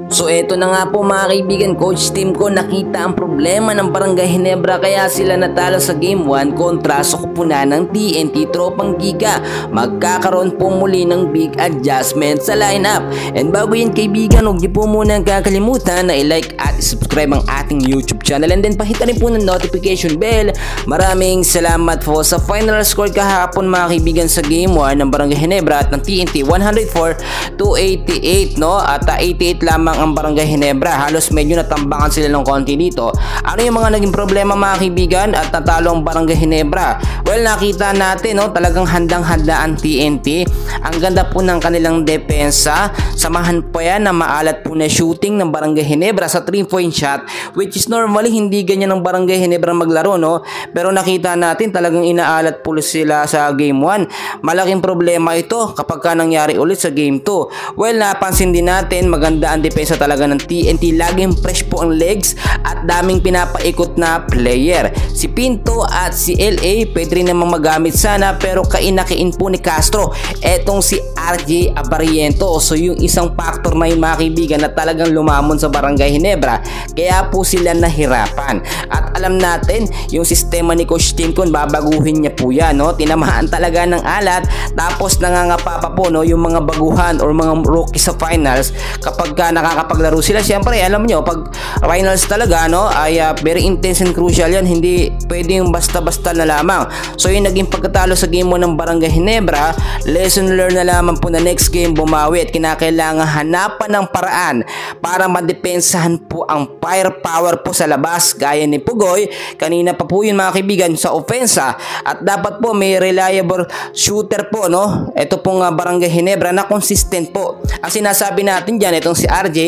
So eto na nga po mga kaibigan, coach team ko nakita ang problema ng Barangay Ginebra kaya sila natalo sa game 1 kontra sa kupunan ng TNT Tropang Giga. Magkakaroon po muli ng big adjustment sa lineup. And bago yun kaibigan, huwag niyo po muna kakalimutan na i-like at subscribe ang ating YouTube channel and then pahita rin po ng notification bell. Maraming salamat po sa final score kahapon mga kaibigan sa game 1 ng Barangay Ginebra at ng TNT 104-88 no? At 88 lamang ang Barangay Ginebra. Halos medyo natambakan sila ng konti dito. Ano yung mga naging problema mga kaibigan at natalo ang Barangay Ginebra? Well, nakita natin no, talagang handang-handa ang TNT. Ang ganda po ng kanilang depensa. Samahan po yan na maalat po na shooting ng Barangay Ginebra sa 3-point shot, which is normally hindi ganyan ng Barangay Ginebra maglaro no. Pero nakita natin talagang inaalat po sila sa game 1. Malaking problema ito kapag ka nangyari ulit sa game 2. Well, napansin din natin maganda ang depensa talaga ng TNT, laging fresh po ang legs at daming pinapaikot na player. Si Pinto at si LA pwede rin namang magamit sana pero kainakiin po ni Castro etong si RJ Abariento. So yung isang factor na yun mga kaibigan na talagang lumamon sa Barangay Ginebra kaya po sila nahirapan. At alam natin yung sistema ni Coach Timcon babaguhin niya po yan no? Tinamaan talaga ng alat tapos nangangapa pa po no, yung mga baguhan or mga rookie sa finals kapag nakakapaglaro sila. Siyempre alam nyo pag finals talaga no ay very intense and crucial yan, hindi pwedeng basta-basta na lamang. So yung naging pagkatalo sa game 1 ng Barangay Ginebra, lesson learned na lamang po na next game bumawi at kinakailangan hanapan ng paraan para madepensahan po ang firepower po sa labas gaya ni Pugoy. Kanina pa po yun mga kaibigan sa ofensa at dapat po may reliable shooter po no. Ito pong Barangay Ginebra na consistent po. Ang sinasabi natin dyan itong si RJ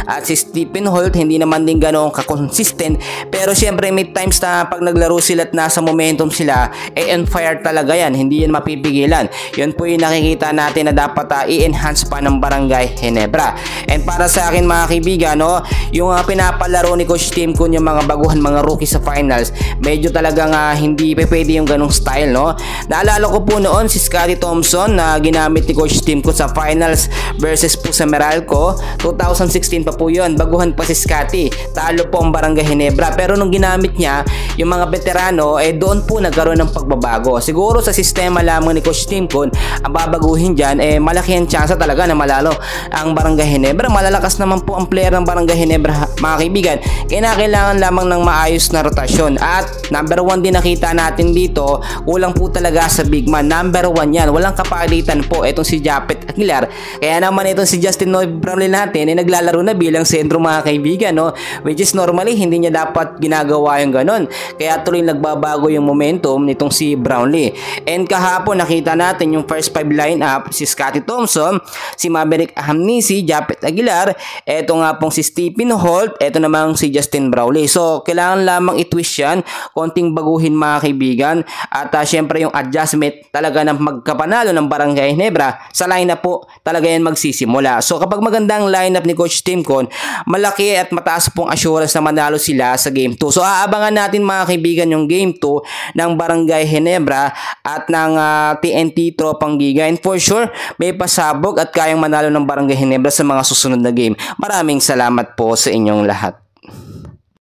at si Stephen Holt hindi naman din ganoong kakonsistent pero syempre may times na pag naglaro sila at nasa momentum sila on fire talaga yan, hindi yan mapipigilan. Yun po yung nakikita natin na dapat i-enhance pa ng Barangay Ginebra. And para sa akin mga kaibigan no, yung pinapalaro ni Coach Timcon yung mga baguhan mga rookie sa finals medyo talagang hindi pwede yung ganong style no. Naalala ko po noon si Scottie Thompson na ginamit ni Coach Timcon sa finals versus po sa Meralco 2016 pa po yun, baguhan pa si Scottie, talo po ang Barangay Ginebra pero nung ginamit niya yung mga veterano doon po nagkaroon ng pagbabago. Siguro sa sistema lamang ni Coach Timcon ang babaguhin dyan malaki ang chance talaga na malalo ang Barangay Ginebra. Malalakas naman po ang player ng Barangay Ginebra mga kaibigan, kaya kailangan lamang ng maayos na rotasyon. At number 1 din nakita natin dito, kulang po talaga sa big man. Number 1 yan, walang kapalitan po itong si Japet Aguilar, kaya naman itong si Justin Brownlee natin naglalaro na bilang sentro mga kaibigan no, which is normally hindi niya dapat ginagawa yung ganon, kaya tuloy nagbabago yung momentum nitong si Brownlee. And kahapon nakita natin yung first 5 lineup, si Scottie Thompson, si Maverick Hamnisi, Japet Aguilar, eto nga pong si Stephen Holt, eto namang si Justin Brownlee. So kailangan lamang i-twist yan, konting baguhin mga kaibigan at syempre yung adjustment talaga ng magkapanalo ng Barangay Ginebra sa lineup po talaga yan magsisimula. So kapag magandang lineup ni Coach Timcon, malaki at mataas pong assurance na manalo sila sa game 2. So aabangan natin mga kaibigan yung game 2 ng Barangay Ginebra at ng TNT Tropang Giga, and for sure may pasabog at kayang manalo ng Barangay Ginebra sa mga susunod na game. Maraming salamat po sa inyong lahat.